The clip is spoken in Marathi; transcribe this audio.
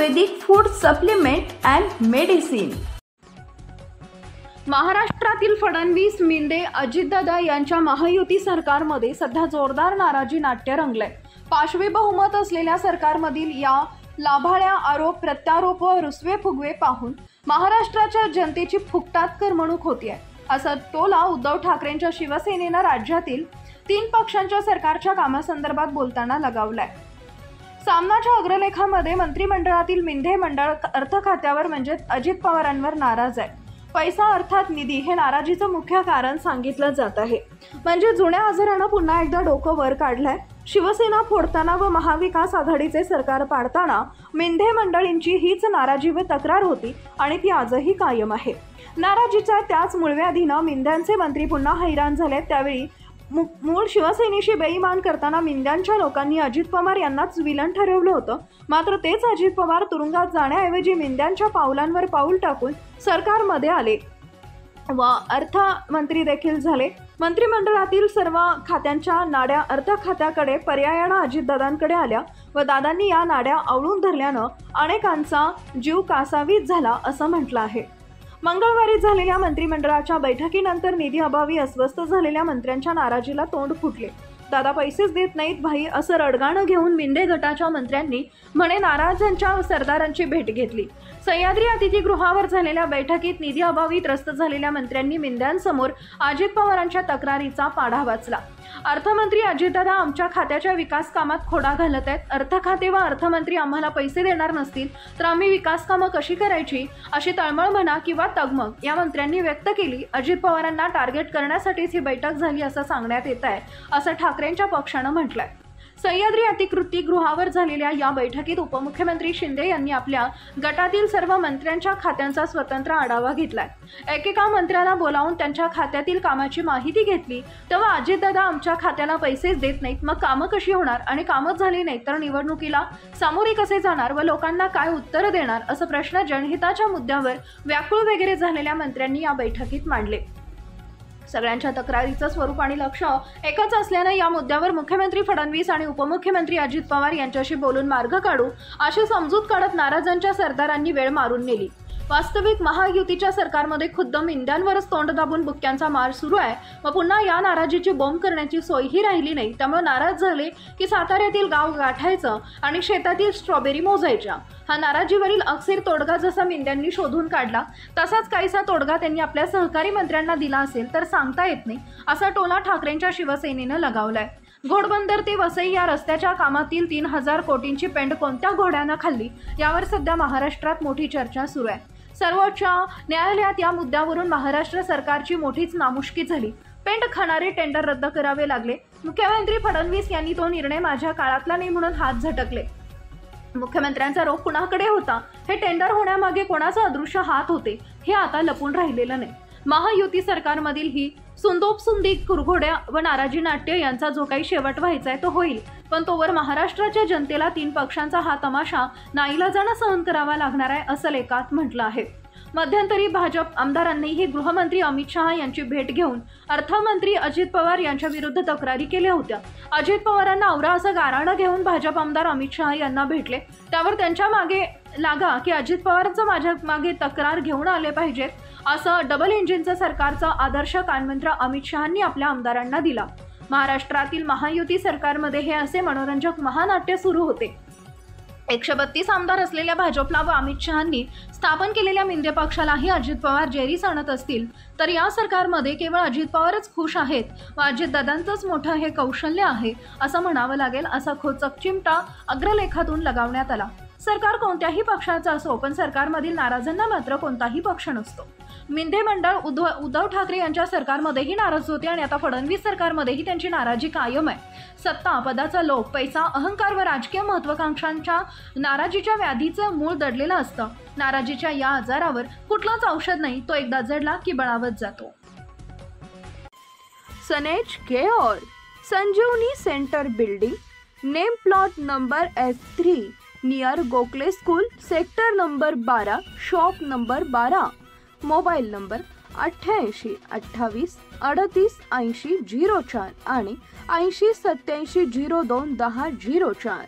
Ayurvedic food supplement and medicine. महाराष्ट्रातील फडणवीस, मिंदे, अजितदादा यांच्या महायुती सरकारमध्ये सध्या जोरदार नाराजी नाट्य रंगलंय। पाशवी बहुमत असलेल्या सरकारमधील या लाभाळ्या आरोप प्रत्यारोप व रुसवे फुगवे पाहून महाराष्ट्राच्या जनतेची फुकटात करमणूक होतीये, असा टोला उद्धव ठाकरेंच्या शिवसेनेनं राज्यातील 3 पक्षांच्या सरकारच्या कामासंदर्भात बोलताना लगावलाय। सामनाच्या अग्रलेखामध्ये मंत्रिमंडळातील मिंदे मंडळ अर्थ खात्यावर म्हणजे अजित पवारांवर नाराज आहे। पैसा अर्थात निधी हे नाराजीचं मुख्य कारण सांगितलं जात आहे। म्हणजे जुन्या आजारानं पुन्हा एकदा डोकं वर काढलंय। शिवसेना फोडताना व महाविकास आघाडीचे सरकार पाडताना मिंदे मंडळींची हीच नाराजी व तक्रार होती आणि ती आजही कायम आहे। नाराजीच्या त्याच मूळव्याधीनं मिंद्यांचे मंत्री पुन्हा हैराण झाले। त्यावेळी मूळ शिवसेनेशी बेईमान करताना मिंद्यांच्या लोकांनी अजित पवार यांनाच विलन ठरवलं होतं। मात्र तेच अजित पवार तुरुंगात जाण्याऐवजी मिंद्यांच्या पावलांवर पाऊल टाकून सरकारमध्ये आले व अर्थमंत्री देखील झाले। मंत्रिमंडळातील सर्व खात्यांच्या नाड्या अर्थ खात्याकडे पर्यायानं अजितदादांकडे आल्या व दादांनी या नाड्या आवळून धरल्यानं अनेकांचा जीव कासावीस झाला असं म्हटलं आहे। मंगळवारी झालेल्या मंत्रिमंडळाच्या बैठकीनंतर निधी अभावी अस्वस्थ झालेल्या मंत्र्यांच्या नाराजीला तोंड फुटले। दादा पैसेच देत नाहीत भाई असं रडगाणं घेऊन मिंदे गटाच्या मंत्र्यांनी म्हणे नाराजांच्या सरदारांची भेट घेतली। सह्याद्री अतिथीगृहावर झालेल्या बैठकीत निधी अभावी त्रस्त झालेल्या मंत्र्यांनी मिंद्यांसमोर अजित पवारांच्या तक्रारीचा पाढा वाचला। अर्थमंत्री अजितदादा आमच्या खात्याच्या विकास कामात खोडा घालत आहेत। अर्थ खाते व अर्थमंत्री आम्हाला पैसे देणार नसतील तर आम्ही विकास कामं कशी करायची अशी तळमळ म्हणा किंवा तगमग या मंत्र्यांनी व्यक्त केली। अजित पवारांना टार्गेट करण्यासाठीच ही बैठक झाली असं सांगण्यात येत आहे असं ठाकरेंच्या पक्षानं म्हटलंय। सह्याद्री अतिथीगृहावर झालेल्या या बैठकीत उपमुख्यमंत्री शिंदे यांनी आपल्या गटातील सर्व मंत्र्यांच्या खात्यांचा स्वतंत्र आढावा घेतलाय। एकेका मंत्र्याला बोलावून त्यांच्या खात्यातील कामाची माहिती घेतली तेव्हा अजितदादा आमच्या खात्याला पैसेच देत नाहीत, मग कामं कशी होणार आणि कामच झाली नाही तर निवडणुकीला सामोरे कसे जाणार व लोकांना काय उत्तर देणार असं प्रश्न जनहिताच्या मुद्द्यावर व्याकुळ वगैरे झालेल्या मंत्र्यांनी या बैठकीत मांडले। सगळ्यांच्या तक्रारीचं स्वरूप आणि लक्ष एकच असल्यानं या मुद्द्यावर मुख्यमंत्री फडणवीस आणि उपमुख्यमंत्री अजित पवार यांच्याशी बोलून मार्ग काढू अशी समजूत काढत नाराजांच्या सरदारांनी वेळ मारून नेली। वास्तविक महायुतीच्या सरकारमध्ये खुद्द मिंद्यांवरच तोंड दाबून बुक्क्यांचा मार सुरू आहे व पुन्हा या नाराजीची बॉम्ब करण्याची सोयही राहिली नाही। त्यामुळे नाराज झाले की साताऱ्यातील गाव गाठायचं आणि शेतातील स्ट्रॉबेरी मोजायच्या। हा नाराजीवरील अक्षर तोडगा जसा मिंद्यांनी शोधून काढला तसाच काहीसा तोडगा त्यांनी आपल्या सहकारी मंत्र्यांना दिला असेल तर सांगता येत नाही असा टोला ठाकरेंच्या शिवसेनेनं लगावलाय। घोडबंदर ते वसई या रस्त्याच्या कामातील 3000 कोटींची पेंड कोणत्या घोड्यानं खाल्ली यावर सध्या महाराष्ट्रात मोठी चर्चा सुरू आहे। सर्वोच्च न्यायालयात या मुद्द्यावरून महाराष्ट्र सरकारची मोठीच नामुष्की झाली। पेंड खाणारे टेंडर रद्द करावे लागले। मुख्यमंत्री फडणवीस यांनी तो निर्णय माझ्या काळातला नाही म्हणून हात झटकले। मुख्यमंत्र्यांचा रोख कुणाकडे होता, हे टेंडर होण्यामागे कोणाचा अदृश्य हात होते हे आता लपून राहिलेलं नाही। महायुती सरकारमधील ही सुंदोपसुंदी कुरघोड्या व नाराजी नाट्य यांचा जो काही शेवट व्हायचा आहे तो होईल, पण तोवर महाराष्ट्राच्या जनतेला 3 पक्षांचा हा तमाशा नाईलाजानं सहन करावा लागणार आहे असं लेखात म्हटलं आहे। मध्यंतरी भाजप आमदारांनीही गृहमंत्री अमित शहा यांची भेट घेऊन अर्थमंत्री अजित पवार यांच्या विरुद्ध तक्रारी केल्या होत्या। अजित पवारांना आवरा असं गाराणं घेऊन भाजप आमदार अमित शहा यांना भेटले। त्यावर त्यांच्या मागे लागा की अजित पवारांचं माझ्या मागे तक्रार घेऊन आले पाहिजेत असं डबल इंजिनचं सरकारचा आदर्श कानमंत्र अमित शहांनी आपल्या आमदारांना दिला। महाराष्ट्रातील महायुती सरकारमध्ये हे असे मनोरंजक महानाट्य सुरू होते। 132 आमदार असलेल्या भाजपला व अमित शहांनी स्थापन केलेल्या मिंदे पक्षालाही अजित पवार जेरीस आणत असतील तर या सरकारमध्ये केवळ अजित पवारच खुश आहेत व अजितदादांचंच मोठं हे कौशल्य आहे असं म्हणावं लागेल असा खोचक चिमटा अग्रलेखातून लगावण्यात आला। सरकार कोणत्याही पक्षाचा असो पण सरकारमधील नाराजांना मात्र कोणताही पक्ष नसतो। मिंदे मंडळ उद्धव ठाकरे यांच्या सरकारमध्येही नाराज होते आणि आता फडणवीस सरकारमध्येही त्यांची नाराजी कायम आहे। सत्ता, पदाचा लोभ, पैसा, अहंकार व राजकीय महत्त्वाकांक्षांच्या नाराजीच्या व्याधीचं मूळ दडलेलं असतं। नाराजीच्या या आजारावर कुठलंच औषध नाही, तो एकदा जडला की बळावत जातो। सनेज care, Sanjivani centre building, name plot number F3 near Gokhale school, sector number 12, shop number 12, mobile number 88 28 38 80 04 आणि 80 87 02 10 04।